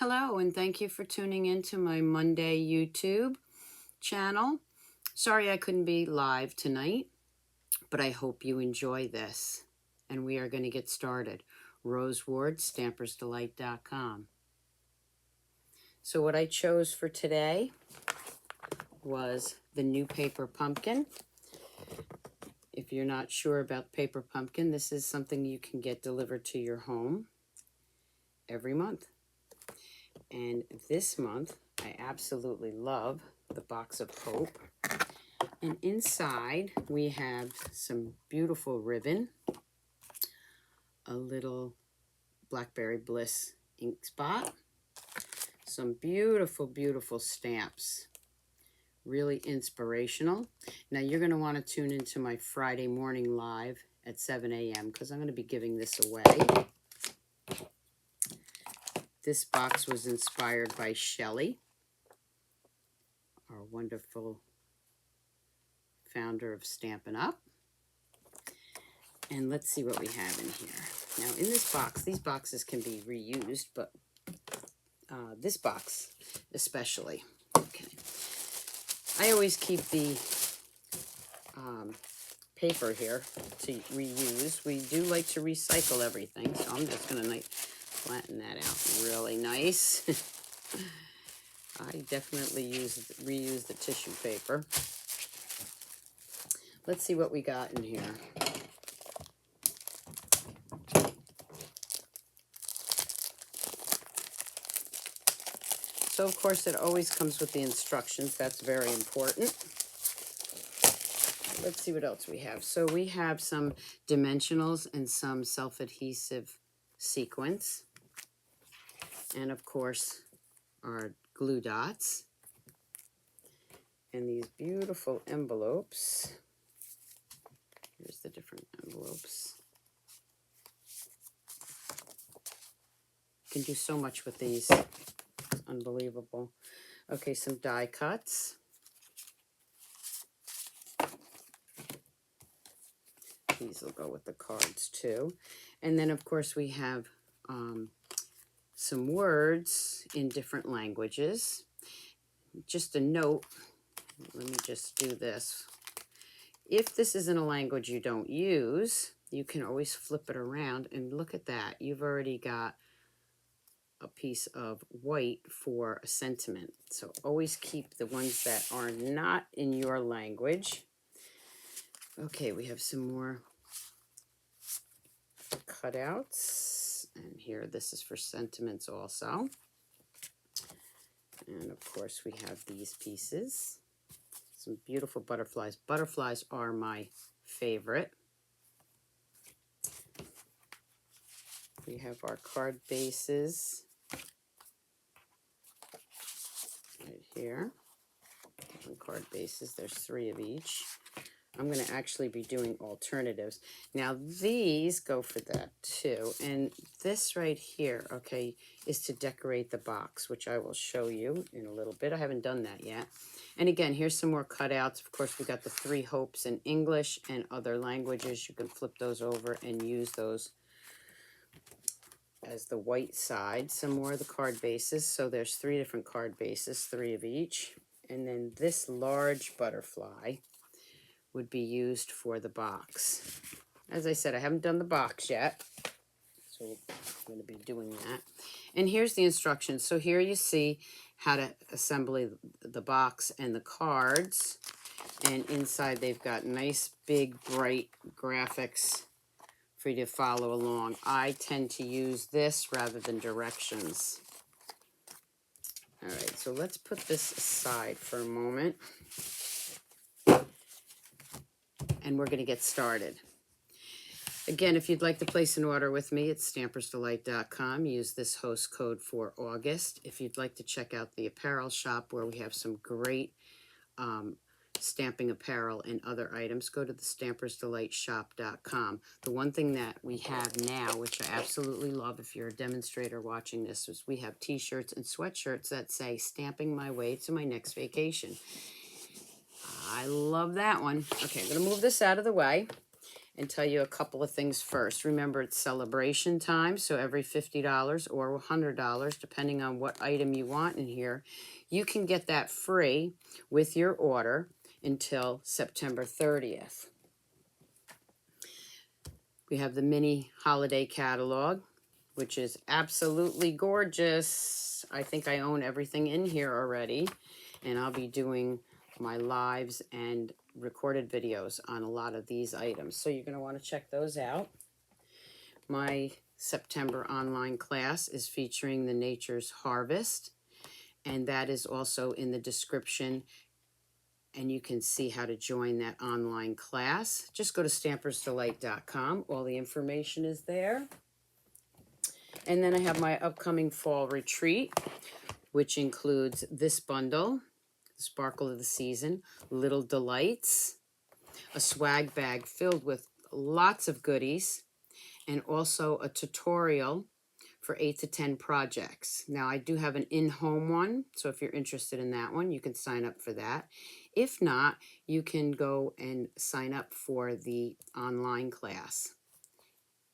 Hello, and thank you for tuning in to my Monday YouTube channel. Sorry I couldn't be live tonight, but I hope you enjoy this. And we are going to get started. Rose Ward, Stampersdelight.com. So what I chose for today was the new paper pumpkin. If you're not sure about paper pumpkin, this is something you can get delivered to your home every month. And this month, I absolutely love the Box of Hope. And inside, we have some beautiful ribbon, a little Blackberry Bliss ink spot, some beautiful, beautiful stamps, really inspirational. Now, you're going to want to tune into my Friday morning live at 7 a.m. because I'm going to be giving this away. This box was inspired by Shelley, our wonderful founder of Stampin' Up. And let's see what we have in here. Now, in this box, these boxes can be reused, but this box especially. Okay. I always keep the paper here to reuse. We do like to recycle everything, so I'm just going to flatten that out really nice. I definitely reuse the tissue paper. Let's see what we got in here. So, of course, it always comes with the instructions. That's very important. Let's see what else we have. So we have some dimensionals and some self-adhesive sequins. And, of course, our glue dots. And these beautiful envelopes. Here's the different envelopes. You can do so much with these. It's unbelievable. Okay, some die cuts. These will go with the cards too. And then, of course, we have some words in different languages. Just a note, let me just do this. If this isn't a language you don't use, you can always flip it around and look at that. You've already got a piece of white for a sentiment. So always keep the ones that are not in your language. Okay, we have some more cutouts. And here, this is for sentiments also. And of course, we have these pieces. Some beautiful butterflies. Butterflies are my favorite. We have our card bases right here. Different card bases. There's 3 of each. I'm going to actually be doing alternatives. Now, these go for that too. And this right here, okay, is to decorate the box, which I will show you in a little bit. I haven't done that yet. And again, here's some more cutouts. Of course, we got the 3 hopes in English and other languages. You can flip those over and use those as the white side. Some more of the card bases. So there's 3 different card bases, 3 of each. And then this large butterfly would be used for the box. As I said, I haven't done the box yet, so I'm going to be doing that. And here's the instructions. So here you see how to assemble the box and the cards. And inside they've got nice, big, bright graphics for you to follow along. I tend to use this rather than directions. All right, so let's put this aside for a moment. And we're going to get started. Again, if you'd like to place an order with me, it's Stampersdelight.com. Use this host code for August. If you'd like to check out the apparel shop where we have some great stamping apparel and other items, go to the Stampersdelightshop.com. The one thing that we have now, which I absolutely love if you're a demonstrator watching this, is we have t-shirts and sweatshirts that say, "Stamping my way to my next vacation." I love that one. Okay, I'm going to move this out of the way. and tell you a couple of things first. Remember, it's celebration time, so every $50 or $100, depending on what item you want in here, you can get that free with your order until September 30th. We have the mini holiday catalog, which is absolutely gorgeous. I think I own everything in here already, and I'll be doing my lives and recorded videos on a lot of these items. So you're going to want to check those out. My September online class is featuring the Nature's Harvest, and that is also in the description, and you can see how to join that online class. Just go to Stampersdelight.com. All the information is there. And then I have my upcoming fall retreat, which includes this bundle, Sparkle of the Season, Little Delights, a swag bag filled with lots of goodies, and also a tutorial for 8 to 10 projects. Now, I do have an in-home one, so if you're interested in that one, you can sign up for that. If not, you can go and sign up for the online class.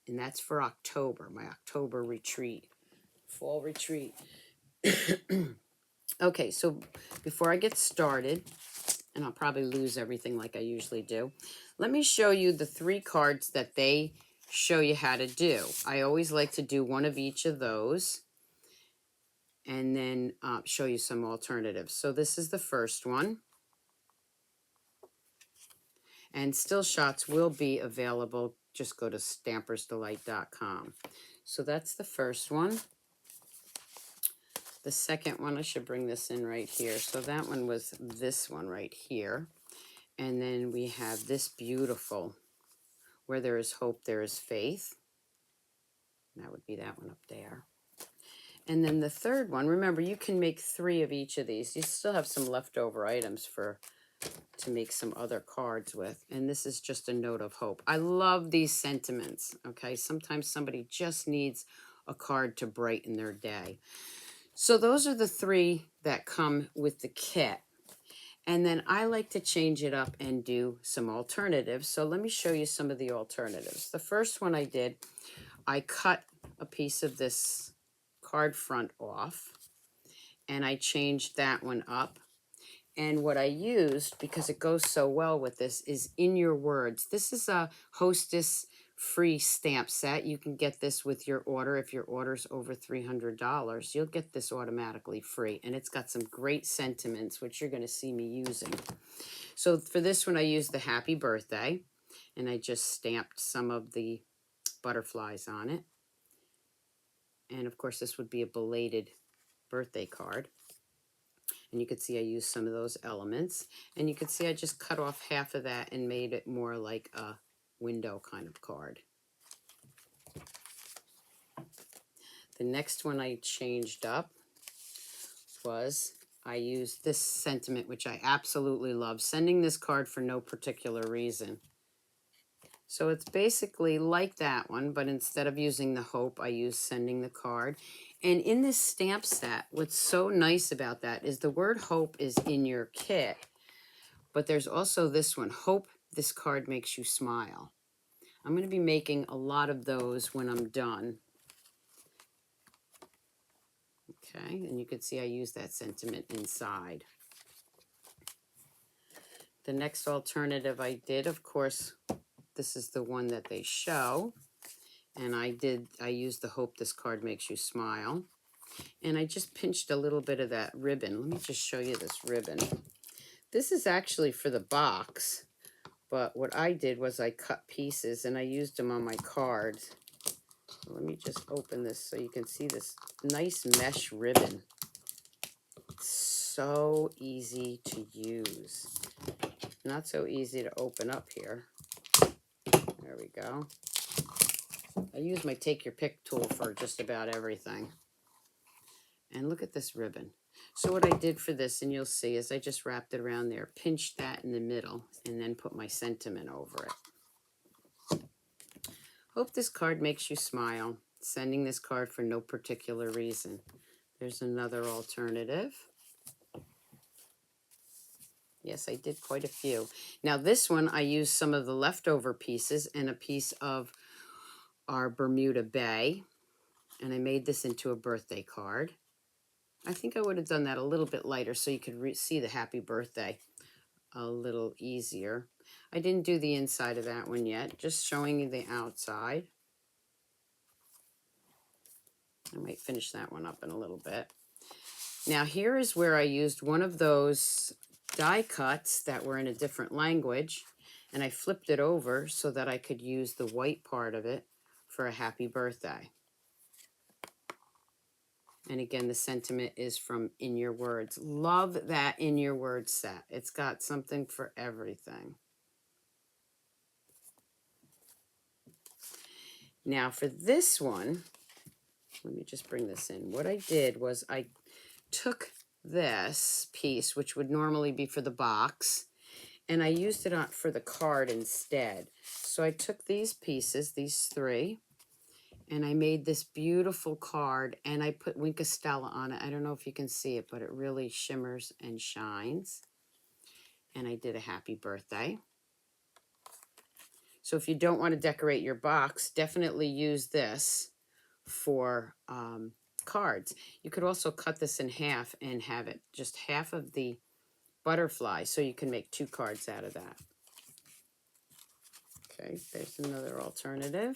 And that's for October, my October retreat, fall retreat. Okay, so before I get started, and I'll probably lose everything like I usually do, let me show you the 3 cards that they show you how to do. I always like to do one of each of those and then show you some alternatives. So this is the first one. And still shots will be available. Just go to Stampersdelight.com. So that's the first one. The second one, I should bring this in right here. So that one was this one right here. And then we have this beautiful, Where There Is Hope, There Is Faith. That would be that one up there. And then the third one, remember, you can make 3 of each of these. You still have some leftover items to make some other cards with. And this is just a note of hope. I love these sentiments, okay? Sometimes somebody just needs a card to brighten their day. So those are the 3 that come with the kit. And then I like to change it up and do some alternatives. So let me show you some of the alternatives. The first one I did, I cut a piece of this card front off, and I changed that one up. And what I used, because it goes so well with this, is In Your Words. This is a Hostess free stamp set. You can get this with your order. If your order's over $300, you'll get this automatically free. And it's got some great sentiments, which you're going to see me using. So for this one, I used the Happy Birthday, and I just stamped some of the butterflies on it. And of course, this would be a belated birthday card. And you can see I used some of those elements. And you can see I just cut off half of that and made it more like a window kind of card. The next one I changed up was I used this sentiment, which I absolutely love, sending this card for no particular reason. So it's basically like that one, but instead of using the hope, I use sending the card. And in this stamp set, what's so nice about that is the word hope is in your kit, but there's also this one, Hope This Card Makes You Smile. I'm going to be making a lot of those when I'm done. Okay, and you can see I use that sentiment inside. The next alternative I did, of course, this is the one that they show. And I used the Hope This Card Makes You Smile. And I just pinched a little bit of that ribbon. Let me just show you this ribbon. This is actually for the box, but what I did was I cut pieces and I used them on my cards. Let me just open this so you can see this nice mesh ribbon. It's so easy to use. Not so easy to open up here. There we go. I use my Take Your Pick tool for just about everything. And look at this ribbon. So what I did for this, and you'll see, is I just wrapped it around there, pinched that in the middle, and then put my sentiment over it. Hope this card makes you smile. Sending this card for no particular reason. There's another alternative. Yes, I did quite a few. Now this one, I used some of the leftover pieces and a piece of our Bermuda Bay, and I made this into a birthday card. I think I would have done that a little bit lighter so you could see the happy birthday a little easier. I didn't do the inside of that one yet, just showing you the outside. I might finish that one up in a little bit. Now here is where I used one of those die cuts that were in a different language, and I flipped it over so that I could use the white part of it for a happy birthday. And again, the sentiment is from In Your Words. Love that In Your Words set. It's got something for everything. Now for this one, let me just bring this in. What I did was I took this piece, which would normally be for the box, and I used it for the card instead. So I took these pieces, these three, and I made this beautiful card, and I put Wink of Stella on it. I don't know if you can see it, but it really shimmers and shines. And I did a happy birthday. So if you don't want to decorate your box, definitely use this for cards. You could also cut this in half and have it just half of the butterfly, so you can make 2 cards out of that. Okay, there's another alternative.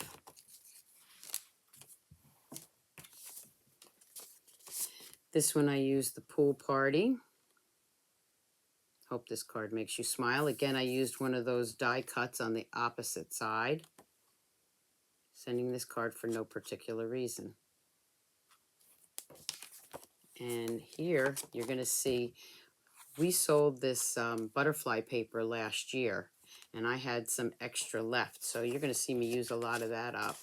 This one I used the pool party. Hope this card makes you smile. Again, I used one of those die cuts on the opposite side. Sending this card for no particular reason. And here you're going to see we sold this butterfly paper last year, and I had some extra left. So you're going to see me use a lot of that up.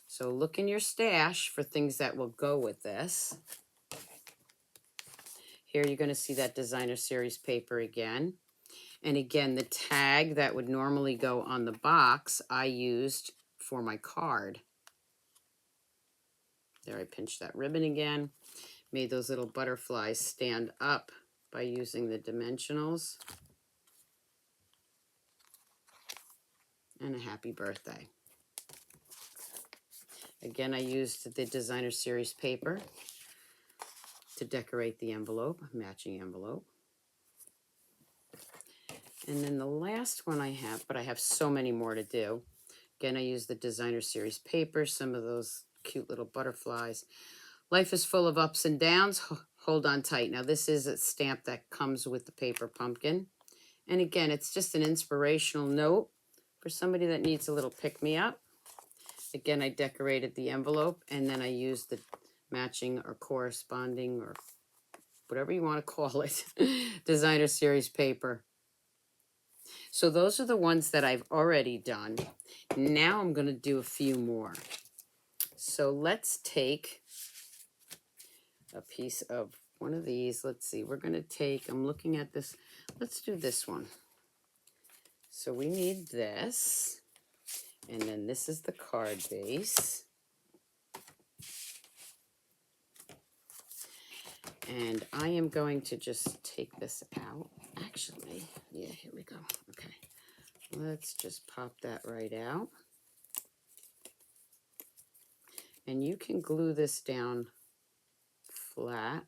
So look in your stash for things that will go with this. Here you're going to see that designer series paper again. And again, the tag that would normally go on the box, I used for my card. There, I pinched that ribbon again. Made those little butterflies stand up by using the dimensionals. And a happy birthday. Again, I used the designer series paper to decorate the envelope, matching envelope. And then the last one I have, but I have so many more to do. Again, I used the designer series paper, some of those cute little butterflies. Life is full of ups and downs. Hold on tight. Now, this is a stamp that comes with the paper pumpkin. And again, it's just an inspirational note for somebody that needs a little pick-me-up. Again, I decorated the envelope, and then I used the matching or corresponding or whatever you want to call it, designer series paper. So those are the ones that I've already done. Now I'm going to do a few more. So let's take a piece of one of these. Let's see, we're going to take, I'm looking at this. Let's do this one. So we need this. And then this is the card base. And I am going to just take this out. Actually, yeah, here we go. Okay. Let's just pop that right out. And you can glue this down flat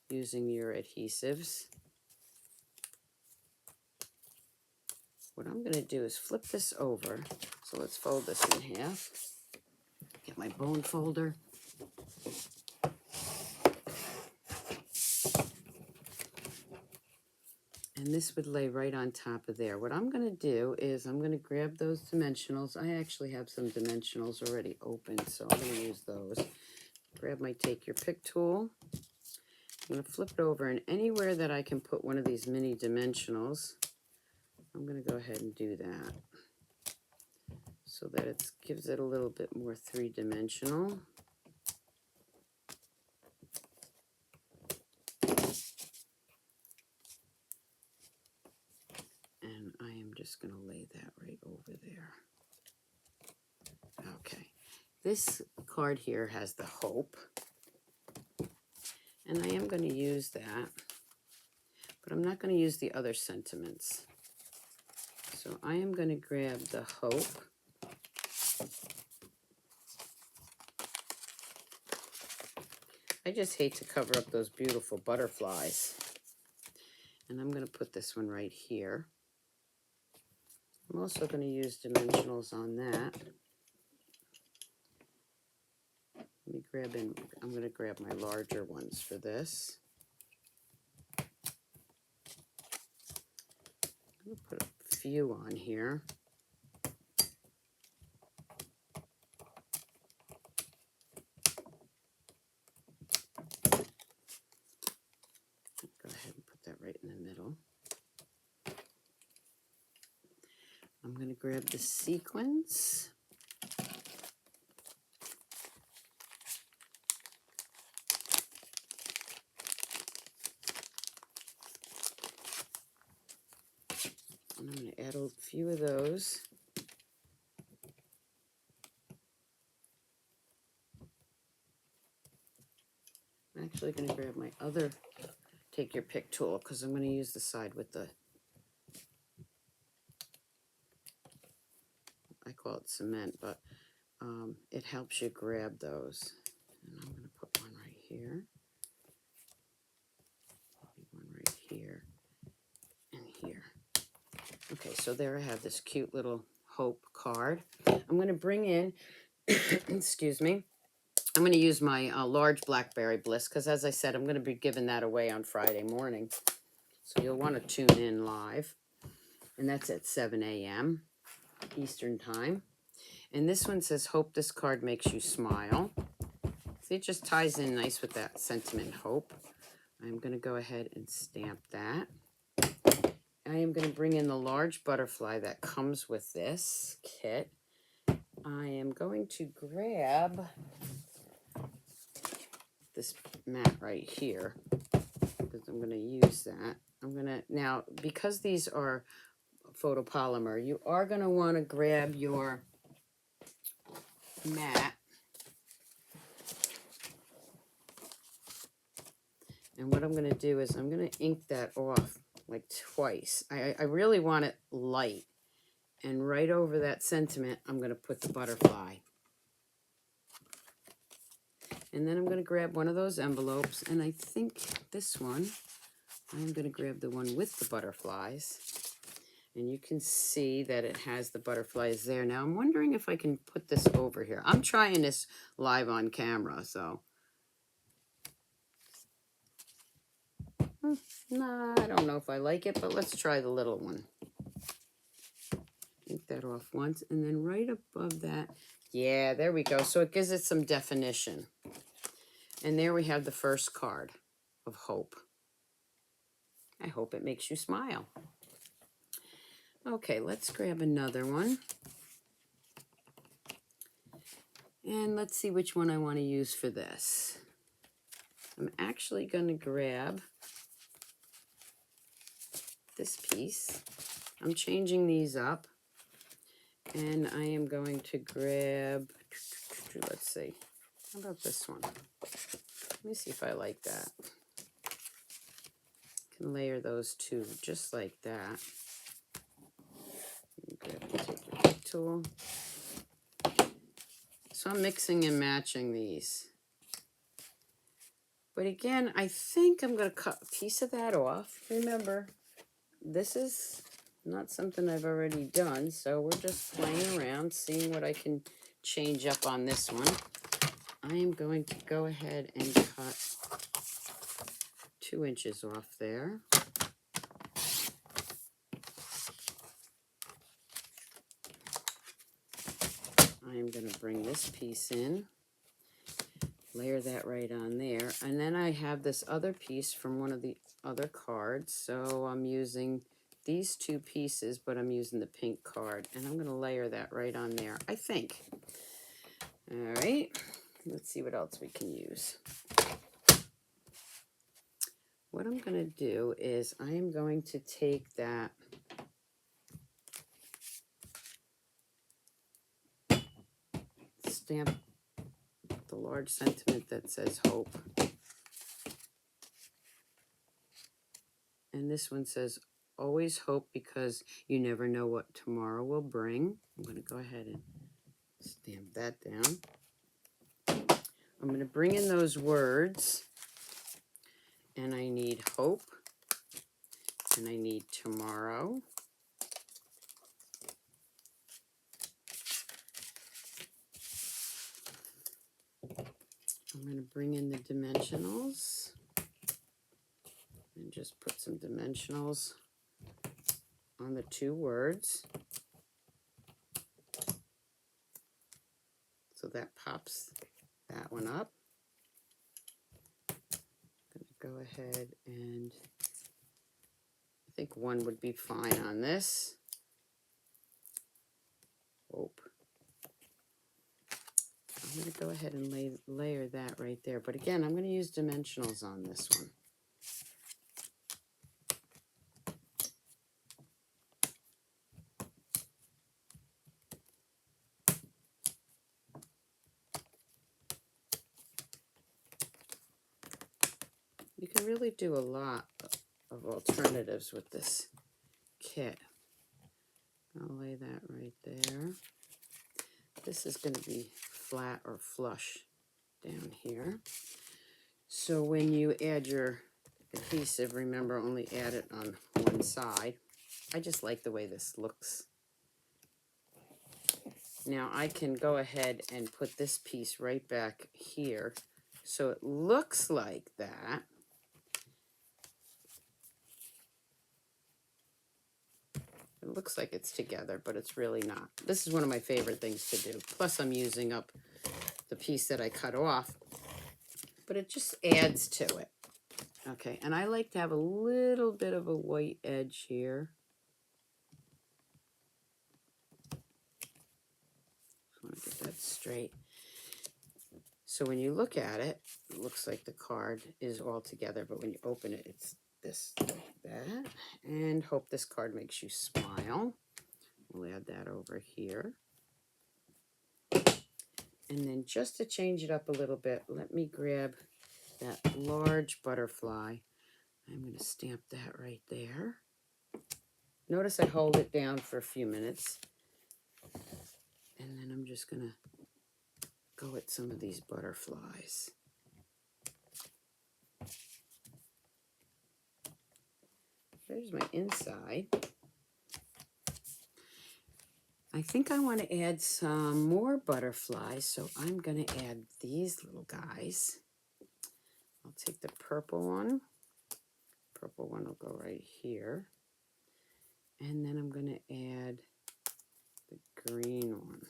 using your adhesives. What I'm going to do is flip this over. So let's fold this in half. Get my bone folder. And this would lay right on top of there. What I'm going to do is I'm going to grab those dimensionals. I actually have some dimensionals already open, so I'm going to use those. Grab my Take Your Pick tool. I'm going to flip it over, and anywhere that I can put one of these mini dimensionals, I'm going to go ahead and do that so that it gives it a little bit more three-dimensional. And I am just going to lay that right over there. Okay. This card here has the hope, and I am going to use that. but I'm not going to use the other sentiments. So I am going to grab the hope. I just hate to cover up those beautiful butterflies. And I'm going to put this one right here. I'm also going to use dimensionals on that. Let me grab in, I'm going to grab my larger ones for this. I'm going to put a few on here. Go ahead and put that right in the middle. I'm going to grab the sequins. And I'm going to add a few of those. I'm actually going to grab my other take your pick tool because I'm going to use the side with the, I call it cement, but it helps you grab those. And I'm going to put one right here, maybe one right here, and here. Okay, so there I have this cute little hope card. I'm going to bring in, excuse me, I'm going to use my large Blackberry Bliss because, as I said, I'm going to be giving that away on Friday morning. So you'll want to tune in live. And that's at 7 a.m. Eastern Time. And this one says, hope this card makes you smile. See, it just ties in nice with that sentiment, hope. I'm going to go ahead and stamp that. I am going to bring in the large butterfly that comes with this kit. I am going to grab this mat right here because I'm going to use that. I'm going to, now, because these are photopolymer, you are going to want to grab your mat. And what I'm going to do is I'm going to ink that off like twice. I really want it light. And right over that sentiment, I'm going to put the butterfly. And then I'm going to grab one of those envelopes. And I think this one, I'm going to grab the one with the butterflies. And you can see that it has the butterflies there. Now, I'm wondering if I can put this over here. I'm trying this live on camera, so. Nah, I don't know if I like it, but let's try the little one. Take that off once, and then right above that, yeah, there we go. So it gives it some definition. And there we have the first card of hope. I hope it makes you smile. Okay, let's grab another one. And let's see which one I want to use for this. I'm actually going to grab this piece. I'm changing these up. And I am going to grab, let's see, how about this one? Let me see if I like that. I can layer those two just like that. Grab the take your pick tool. So I'm mixing and matching these. But again, I think I'm going to cut a piece of that off. Remember, this is not something I've already done, so we're just playing around, seeing what I can change up on this one. I am going to go ahead and cut 2 inches off there. I am going to bring this piece in, layer that right on there, and then I have this other piece from one of the other cards, so I'm using these 2 pieces, but I'm using the pink card, and I'm going to layer that right on there, I think. All right, let's see what else we can use. What I'm going to do is I am going to take that stamp, the large sentiment that says hope. And this one says, always hope because you never know what tomorrow will bring. I'm going to go ahead and stamp that down. I'm going to bring in those words. And I need hope. And I need tomorrow. I'm going to bring in the dimensionals. And just put some dimensionals on the two words. So that pops that one up. I'm going to go ahead and I think one would be fine on this. Hope. I'm going to go ahead and layer that right there. But again, I'm going to use dimensionals on this one. You can really do a lot of alternatives with this kit. I'll lay that right there. This is going to be flat or flush down here. So when you add your adhesive, remember only add it on one side. I just like the way this looks. Now I can go ahead and put this piece right back here so it looks like that. It looks like it's together, but it's really not. This is one of my favorite things to do. Plus I'm using up the piece that I cut off, but it just adds to it. Okay, and I like to have a little bit of a white edge here. Just want to get that straight. So when you look at it, it looks like the card is all together, but when you open it, it's this, like that. And hope this card makes you smile. We'll add that over here. And then just to change it up a little bit, let me grab that large butterfly. I'm going to stamp that right there. Notice I hold it down for a few minutes. And then I'm just going to go at some of these butterflies. There's my inside. I think I want to add some more butterflies, so I'm going to add these little guys. I'll take the purple one. Purple one will go right here. And then I'm going to add the green one.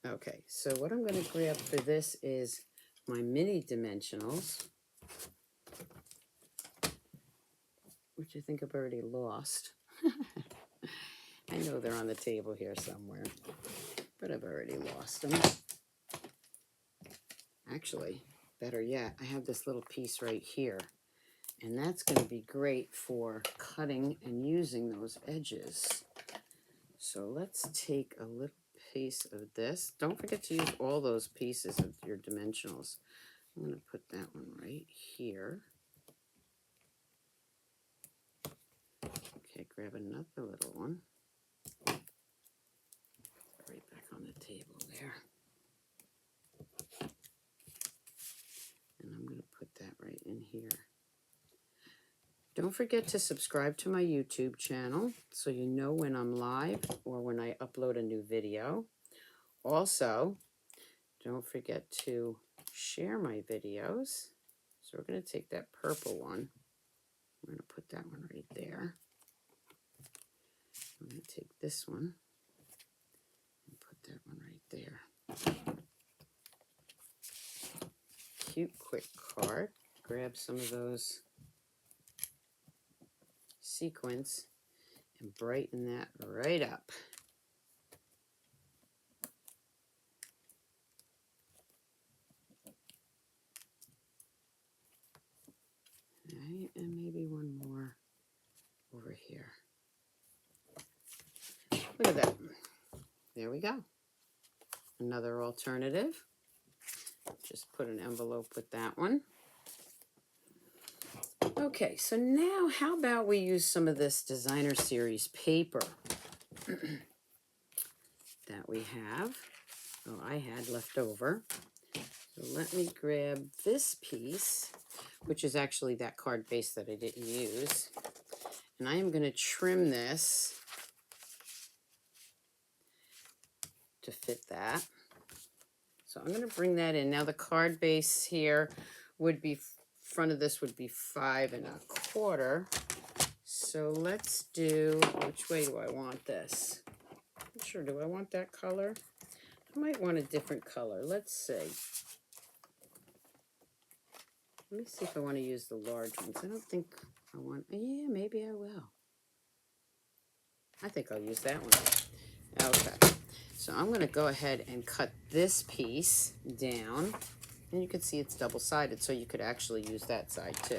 Okay, so what I'm going to grab for this is my mini dimensionals, which I think I've already lost. I know they're on the table here somewhere, but I've already lost them. Actually, better yet, I have this little piece right here, and that's going to be great for cutting and using those edges. So let's take a little piece of this. Don't forget to use all those pieces of your dimensionals. I'm going to put that one right here. Okay, grab another little one. Right back on the table there. And I'm going to put that right in here. Don't forget to subscribe to my YouTube channel so you know when I'm live or when I upload a new video. Also, don't forget to share my videos. So we're going to take that purple one. We're going to put that one right there. I'm going to take this one and put that one right there. Cute, quick card. Grab some of those sequins and brighten that right up. Right, and maybe one more over here. Look at that. There we go. Another alternative. Just put an envelope with that one. Okay, so now how about we use some of this designer series paper that we have. Oh, I had left over. So let me grab this piece, which is actually that card base that I didn't use. And I am going to trim this to fit that. So I'm going to bring that in. Now the card base here would be, front of this would be 5 1/4. So let's do, which way do I want this? I'm not sure, do I want that color? I might want a different color. Let's see. Let me see if I want to use the large ones. I don't think I want, yeah, maybe I will. I think I'll use that one. Okay, so I'm going to go ahead and cut this piece down. And you can see it's double-sided, so you could actually use that side too,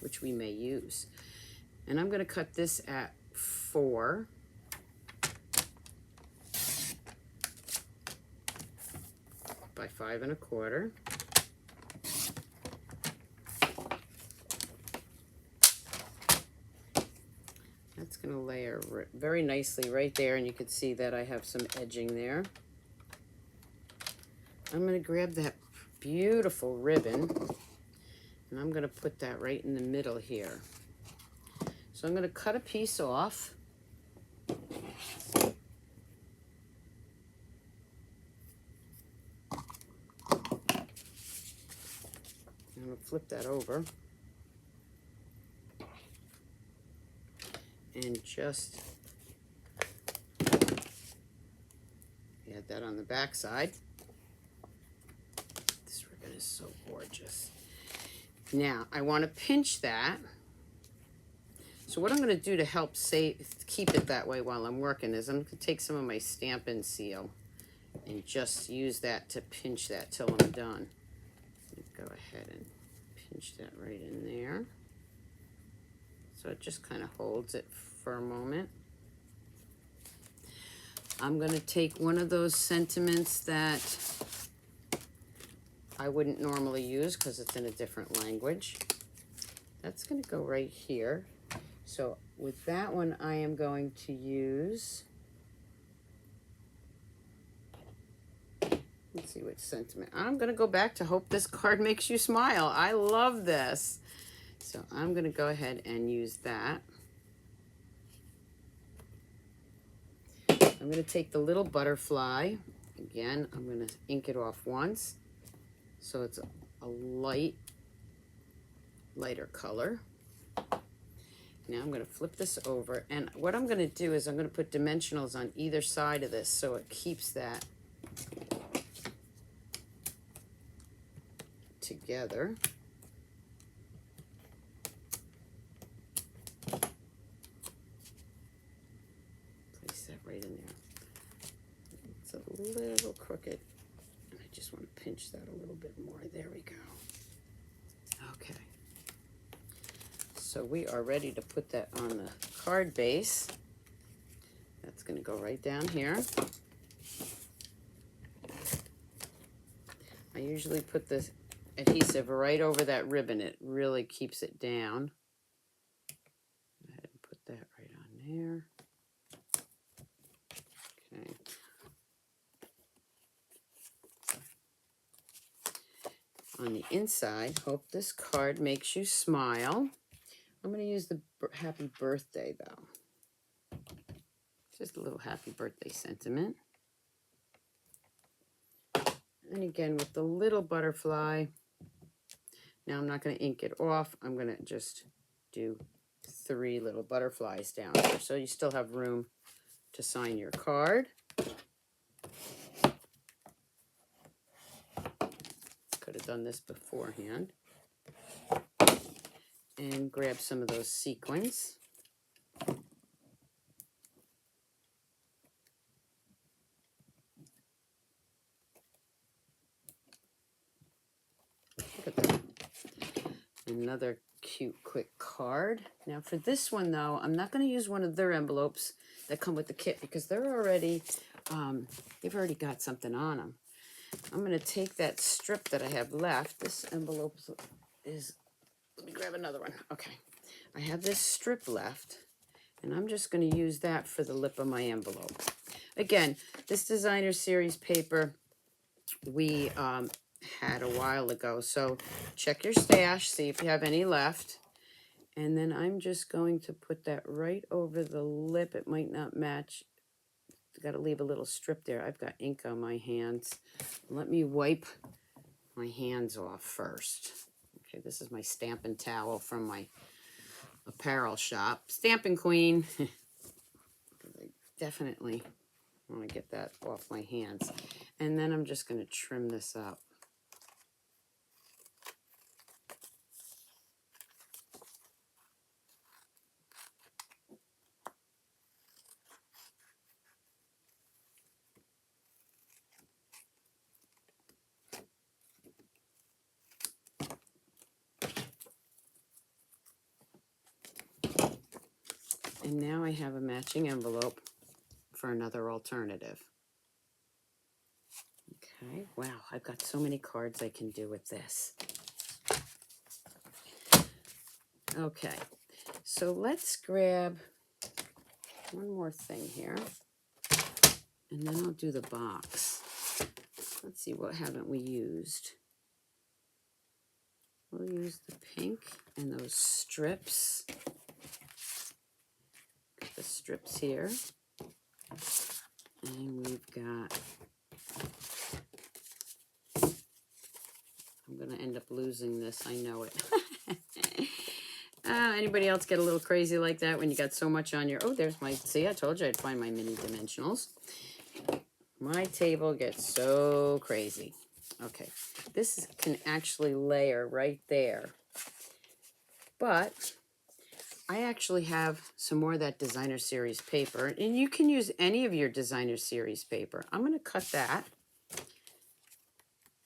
which we may use. And I'm going to cut this at 4. By 5 1/4. That's going to layer very nicely right there, and you can see that I have some edging there. I'm going to grab that beautiful ribbon, and I'm going to put that right in the middle here. So I'm going to cut a piece off. I'm going to flip that over. And just add that on the back side. This ribbon is so gorgeous. Now, I want to pinch that. So what I'm going to do to help keep it that way while I'm working is I'm going to take some of my Stampin' Seal and just use that to pinch that till I'm done. Go ahead and pinch that right in there. So it just kind of holds it for a moment. I'm going to take one of those sentiments that I wouldn't normally use because it's in a different language. That's going to go right here. So with that one, I am going to use, let's see which sentiment. I'm going to go back to Hope This Card Makes You Smile. I love this. So I'm going to go ahead and use that. I'm going to take the little butterfly. Again, I'm going to ink it off once. So it's a lighter color. Now I'm going to flip this over. And what I'm going to do is I'm going to put dimensionals on either side of this so it keeps that together. Right in there. It's a little crooked, and I just want to pinch that a little bit more. There we go. Okay. So we are ready to put that on the card base. That's going to go right down here. I usually put the adhesive right over that ribbon. It really keeps it down. Go ahead and put that right on there. Okay. On the inside, Hope This Card Makes You Smile. I'm going to use the happy birthday, though. Just a little happy birthday sentiment. And again, with the little butterfly. Now I'm not going to ink it off. I'm going to just do 3 little butterflies down there. So you still have room to sign your card. Could have done this beforehand. And grab some of those sequins. Look at that. Another cute, quick card. Now for this one, though, I'm not going to use one of their envelopes that come with the kit because they're already, they've already got something on them. I'm going to take that strip that I have left. This envelope is Let me grab another one. Okay. I have this strip left, and I'm just going to use that for the lip of my envelope. Again, this designer series paper we had a while ago, so check your stash, see if you have any left. And then I'm just going to put that right over the lip. It might not match. Got to leave a little strip there. I've got ink on my hands. Let me wipe my hands off first. Okay, this is my stamping towel from my apparel shop. Stamping Queen. I definitely want to get that off my hands. And then I'm just going to trim this up. And now I have a matching envelope for another alternative. Okay, wow, I've got so many cards I can do with this. Okay, so let's grab one more thing here, and then I'll do the box. Let's see, what haven't we used? We'll use the pink and those strips. Got the strips here. And we've got, I'm going to end up losing this, I know it. Anybody else get a little crazy like that when you got so much on your, oh, there's my, see, I told you I'd find my mini dimensionals. My table gets so crazy. Okay, this can actually layer right there. But I actually have some more of that designer series paper, and you can use any of your designer series paper. I'm going to cut that,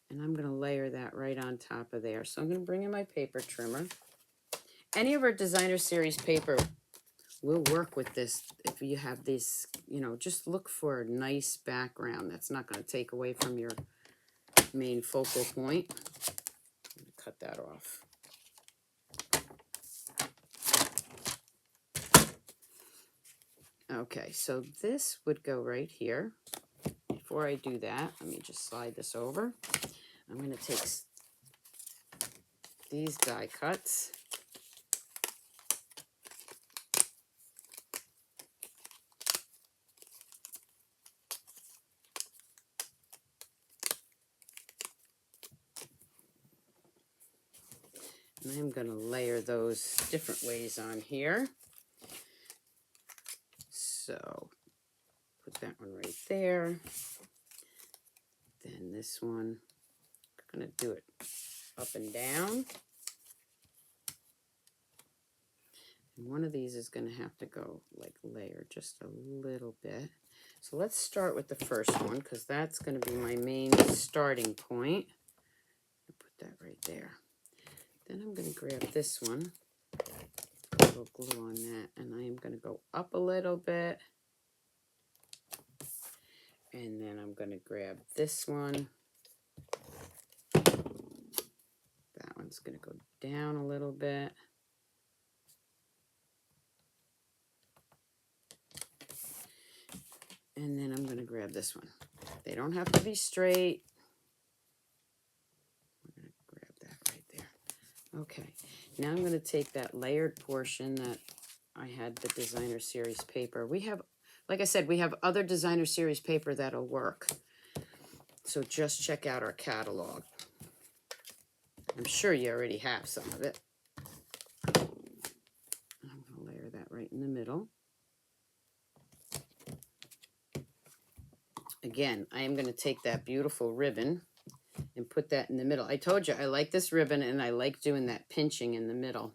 and I'm going to layer that right on top of there. So I'm going to bring in my paper trimmer. Any of our designer series paper will work with this if you have this, you know, just look for a nice background that's not going to take away from your main focal point. I'm going to cut that off. Okay, so this would go right here. Before I do that, let me just slide this over. I'm going to take these die cuts. And I'm going to layer those different ways on here. So put that one right there. Then this one, I'm going to do it up and down. And one of these is going to have to go like layer just a little bit. So let's start with the first one because that's going to be my main starting point. I'll put that right there. Then I'm going to grab this one, put a little glue on that, and I am going to go up a little bit. And then I'm going to grab this one. That one's going to go down a little bit. And then I'm going to grab this one. They don't have to be straight. I'm going to grab that right there. Okay, now I'm going to take that layered portion that I had the designer series paper. We have, like I said, we have other designer series paper that'll work. So just check out our catalog. I'm sure you already have some of it. I'm going to layer that right in the middle. Again, I am going to take that beautiful ribbon and put that in the middle. I told you I like this ribbon and I like doing that pinching in the middle.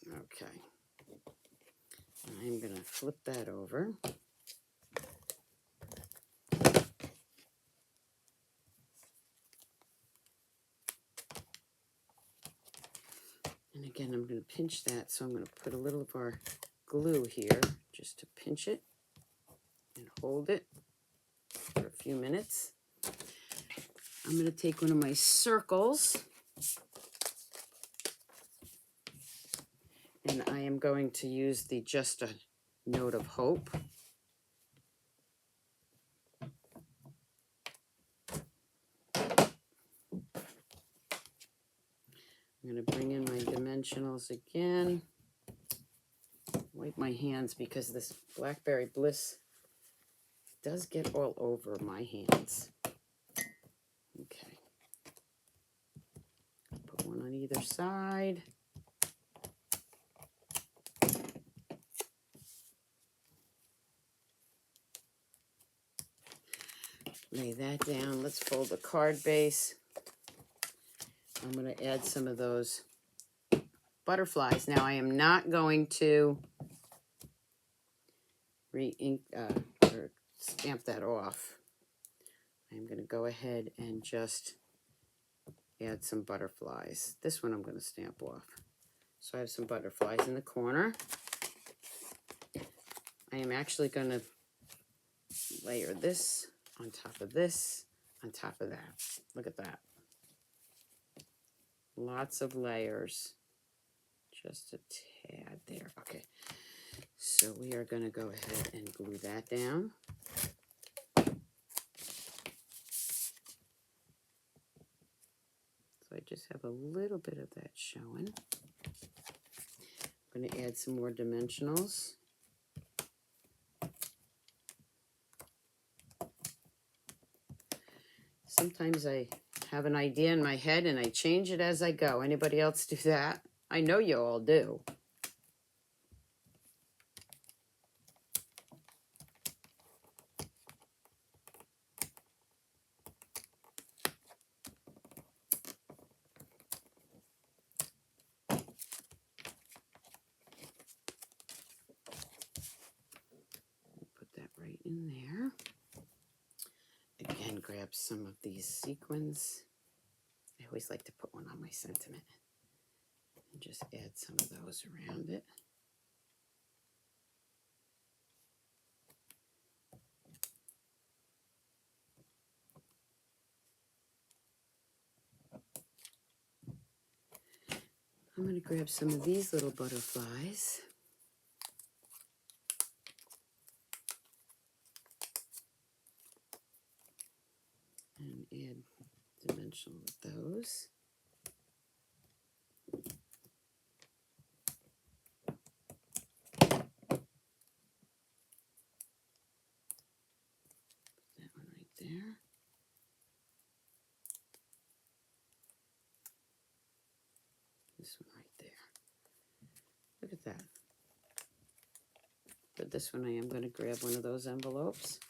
Okay. I'm going to flip that over. And again, I'm going to pinch that, so I'm going to put a little of our glue here just to pinch it and hold it for a few minutes. I'm going to take one of my circles, and I am going to use the Just a Note of Hope. I'm going to bring in my dimensionals again. Wipe my hands because this Blackberry Bliss does get all over my hands. Okay. Put one on either side. Lay that down. Let's fold the card base. I'm going to add some of those butterflies. Now I am not going to re-ink or stamp that off. I'm going to go ahead and just add some butterflies. This one I'm going to stamp off. So I have some butterflies in the corner. I am actually going to layer this on top of this, on top of that. Look at that. Lots of layers. Just a tad there. Okay. So we are going to go ahead and glue that down. So I just have a little bit of that showing. I'm going to add some more dimensionals. Sometimes I have an idea in my head and I change it as I go. Anybody else do that? I know you all do. Put that right in there. Again, grab some of these sequins. I always like to put one on my sentiment. And just add some of those around it. I'm going to grab some of these little butterflies. And add dimensional with those. Put that one right there. This one right there. Look at that. For this one, I am going to grab one of those envelopes.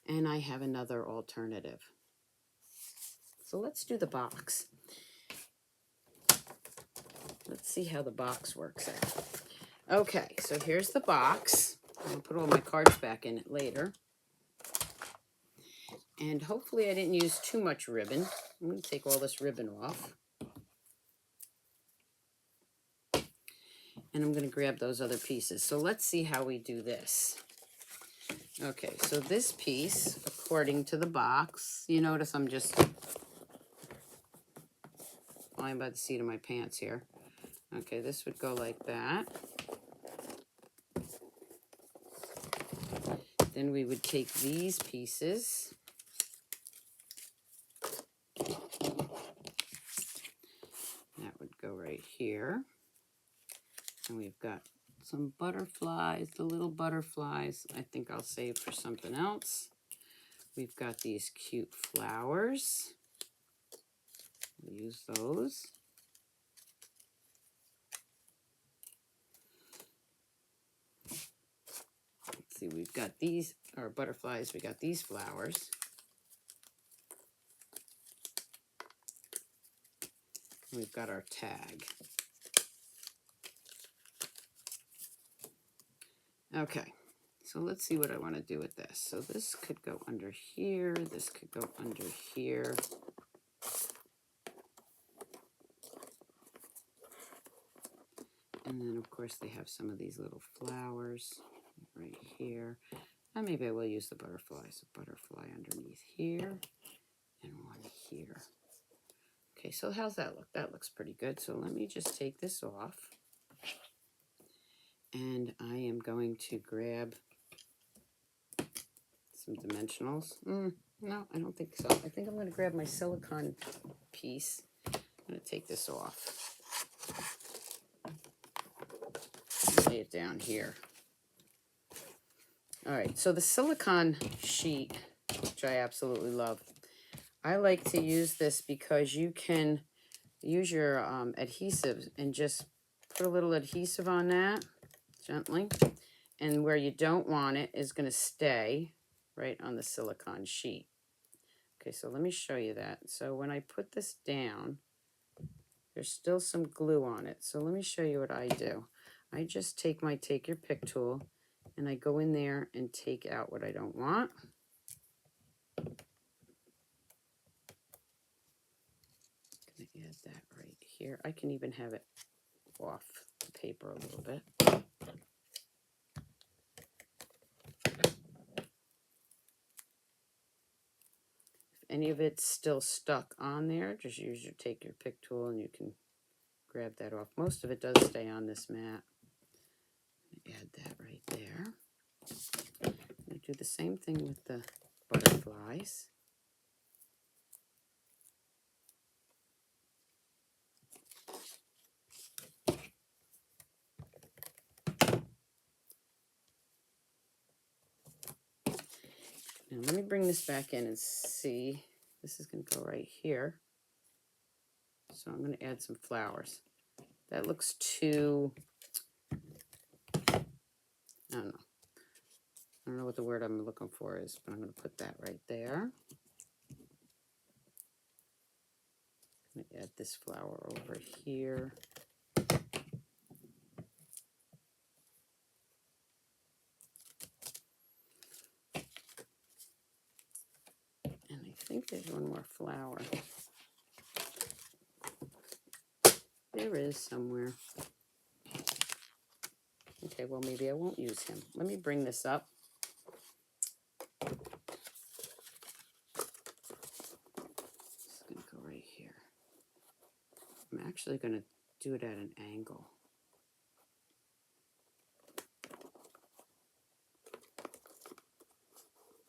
And I have another alternative. So let's do the box. Let's see how the box works out. Okay, so here's the box. I'll put all my cards back in it later. And hopefully I didn't use too much ribbon. I'm going to take all this ribbon off. And I'm going to grab those other pieces. So let's see how we do this. Okay, so this piece, according to the box, you notice I'm just flying by the seat of my pants here. Okay, this would go like that. Then we would take these pieces. That would go right here. And we've got some butterflies, the little butterflies, I think I'll save for something else. We've got these cute flowers. We'll use those. Let's see, we've got these, or butterflies, we got these flowers. And we've got our tag. Okay, so let's see what I want to do with this. So this could go under here, this could go under here. And then, of course, they have some of these little flowers right here. And maybe I will use the butterfly. So butterfly underneath here. and one here. Okay, so how's that look? That looks pretty good. So let me just take this off. And I am going to grab some dimensionals. No, I don't think so. I think I'm going to grab my silicone piece. I'm going to take this off. Lay it down here. All right, so the silicone sheet, which I absolutely love. I like to use this because you can use your adhesive and just put a little adhesive on that gently. And where you don't want it is going to stay right on the silicone sheet. Okay, so let me show you that. So when I put this down, there's still some glue on it. So let me show you what I do. I just take my take your pick tool and I go in there and take out what I don't want. I'm gonna add that right here. I can even have it off the paper a little bit. If any of it's still stuck on there, just use your take your pick tool and you can grab that off. Most of it does stay on this mat. Add that right there. I do the same thing with the butterflies. Now let me bring this back in and see. This is going to go right here. So I'm going to add some flowers. That looks too, I don't know what the word I'm looking for is, but I'm going to put that right there. I'm going to add this flower over here. And I think there's one more flower. There is somewhere. Okay, well, maybe I won't use him. Let me bring this up. It's going to go right here. I'm actually going to do it at an angle.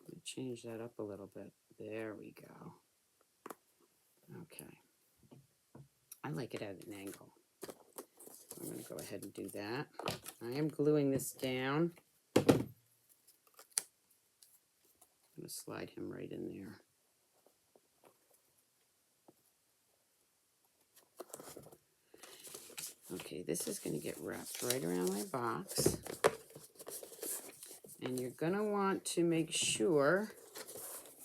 Let me change that up a little bit. There we go. Okay. I like it at an angle. I'm going to go ahead and do that. I am gluing this down. I'm going to slide him right in there. Okay, this is going to get wrapped right around my box. And you're going to want to make sure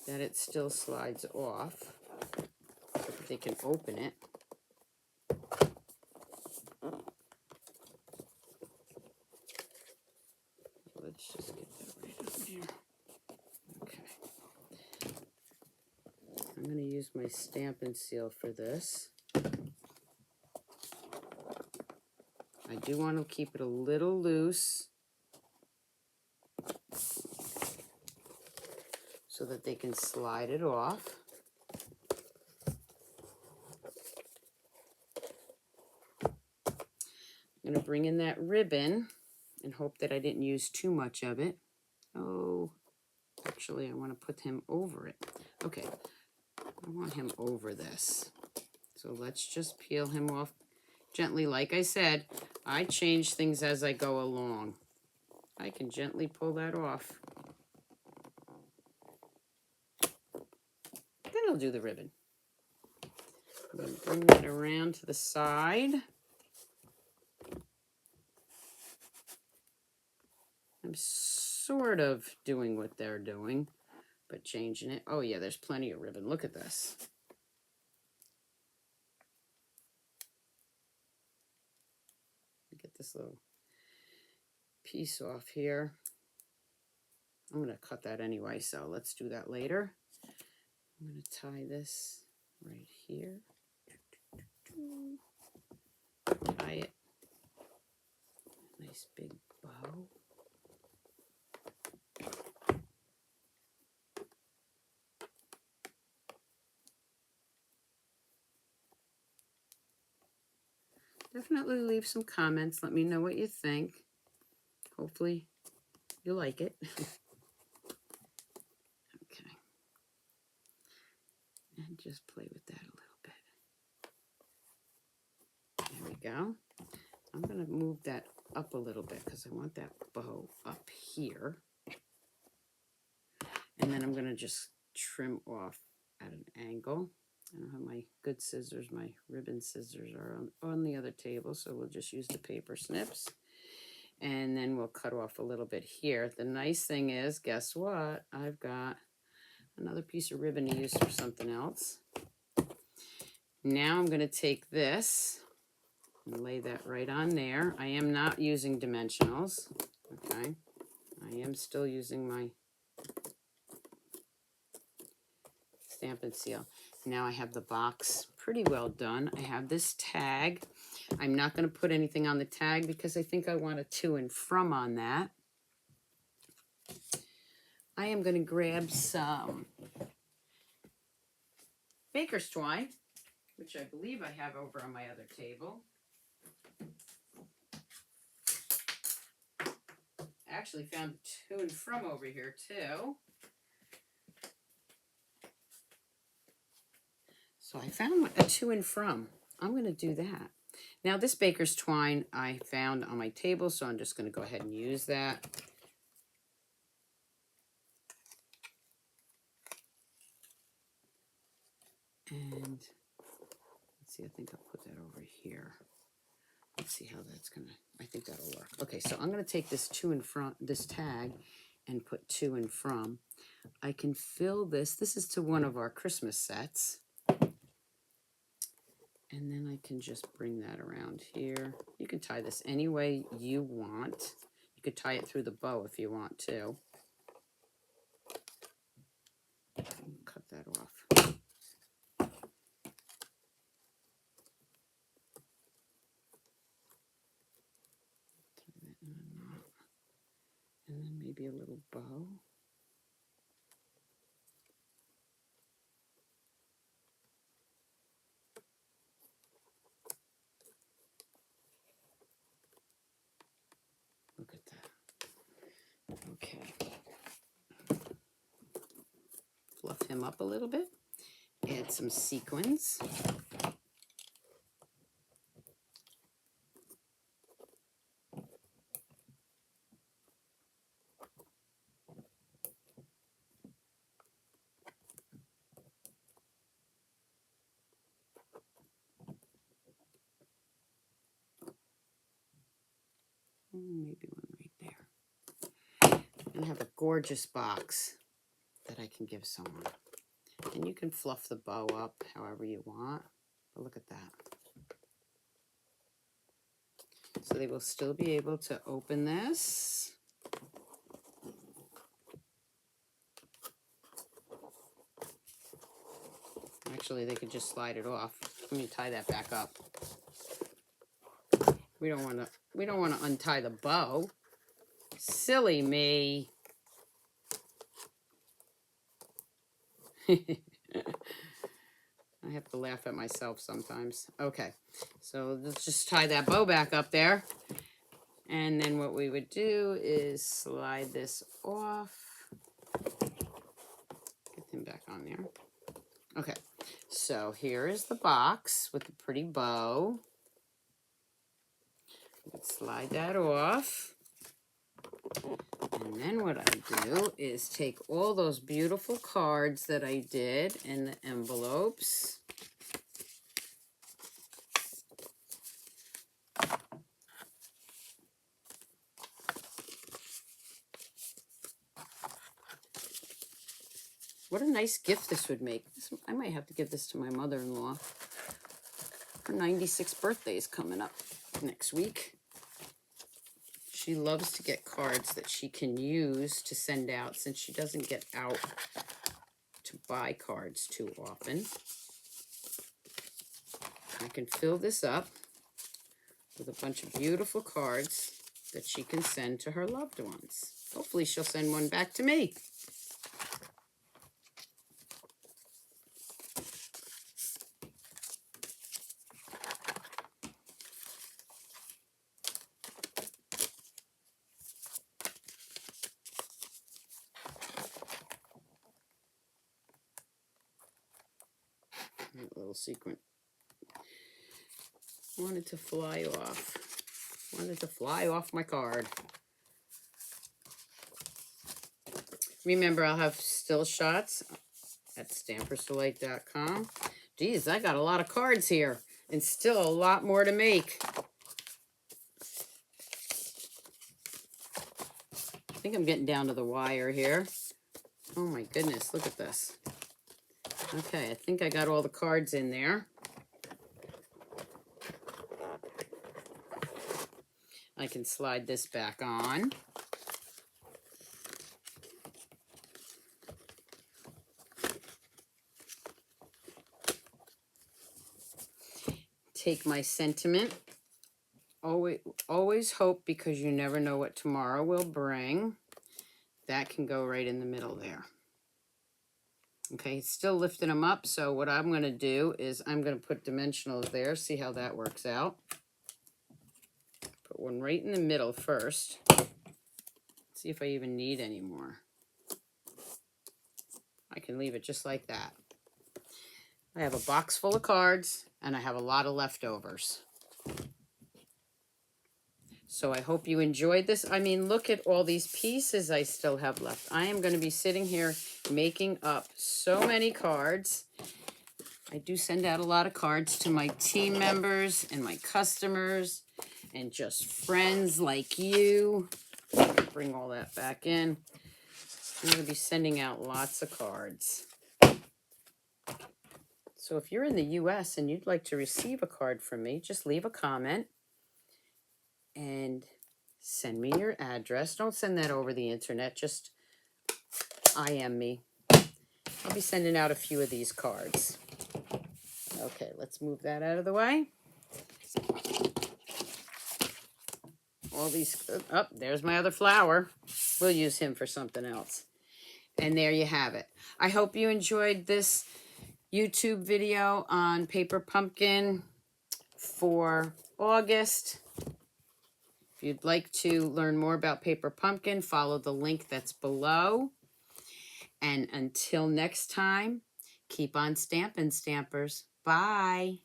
that it still slides off so that they can open it. Let's just get that right up there. Okay. I'm going to use my stamp and seal for this. I do want to keep it a little loose so that they can slide it off. I'm going to bring in that ribbon and hope that I didn't use too much of it. Oh, actually, I want to put him over it. Okay, I want him over this. So let's just peel him off gently. Like I said, I change things as I go along. I can gently pull that off. Then I'll do the ribbon. I'm going to bring that around to the side. I'm sort of doing what they're doing, but changing it. Oh yeah, there's plenty of ribbon. Look at this. Get this little piece off here. I'm going to cut that anyway, so let's do that later. I'm going to tie this right here. Tie it. Nice big bow. Definitely leave some comments. Let me know what you think. Hopefully you like it. Okay. And just play with that a little bit. There we go. I'm going to move that up a little bit because I want that bow up here. And then I'm going to just trim off at an angle. I don't have my good scissors. My ribbon scissors are on the other table, so we'll just use the paper snips. And then we'll cut off a little bit here. The nice thing is, guess what? I've got another piece of ribbon to use for something else. Now I'm going to take this and lay that right on there. I am not using dimensionals, okay? I am still using my Stamp and Seal. Now I have the box pretty well done. I have this tag. I'm not going to put anything on the tag because I think I want a to and from on that. I am going to grab some baker's twine, which I believe I have over on my other table. I actually found to and from over here too. So I found a to and from. I'm going to do that. Now this baker's twine I found on my table, so I'm just going to go ahead and use that. And let's see, I think I'll put that over here. Let's see how that's going to, I think that'll work. Okay, so I'm going to take this to and from, this tag, and put to and from. I can fill this. This is to one of our Christmas sets. And then I can just bring that around here. You can tie this any way you want. You could tie it through the bow if you want to. Cut that off. Tie that in a knot. And then maybe a little bow. Look at that. Okay. Fluff him up a little bit. Add some sequins. Maybe one right there. And have a gorgeous box that I can give someone. And you can fluff the bow up however you want. But look at that. So they will still be able to open this. Actually, they could just slide it off. Let me tie that back up. We don't want to untie the bow. Silly me. I have to laugh at myself sometimes. Okay, so let's just tie that bow back up there. And then what we would do is slide this off. Get him back on there. Okay, so here is the box with the pretty bow. Let's slide that off. And then what I do is take all those beautiful cards that I did in the envelopes. What a nice gift this would make. I might have to give this to my mother-in-law. Her 96th birthday is coming up next week. She loves to get cards that she can use to send out since she doesn't get out to buy cards too often. I can fill this up with a bunch of beautiful cards that she can send to her loved ones. Hopefully she'll send one back to me. A little secret. Wanted to fly off. Wanted to fly off my card. Remember, I'll have still shots at Stampersdelight.com. Geez, I got a lot of cards here and still a lot more to make. I think I'm getting down to the wire here. Oh my goodness, look at this. Okay, I think I got all the cards in there. I can slide this back on. Take my sentiment. Always hope, because you never know what tomorrow will bring. That can go right in the middle there. Okay, it's still lifting them up, so what I'm going to do is I'm going to put dimensionals there, see how that works out. Put one right in the middle first. See if I even need any more. I can leave it just like that. I have a box full of cards, and I have a lot of leftovers. So I hope you enjoyed this. I mean, look at all these pieces I still have left. I am going to be sitting here making up so many cards. I do send out a lot of cards to my team members and my customers and just friends like you. Bring all that back in. I'm going to be sending out lots of cards. So if you're in the US and you'd like to receive a card from me, just leave a comment and send me your address. Don't send that over the internet. Just IM me. I'll be sending out a few of these cards. Okay, let's move that out of the way. All these, oh, there's my other flower. We'll use him for something else. And there you have it. I hope you enjoyed this YouTube video on Paper Pumpkin for August. If you'd like to learn more about Paper Pumpkin, follow the link that's below. And until next time, keep on stamping, Stampers. Bye.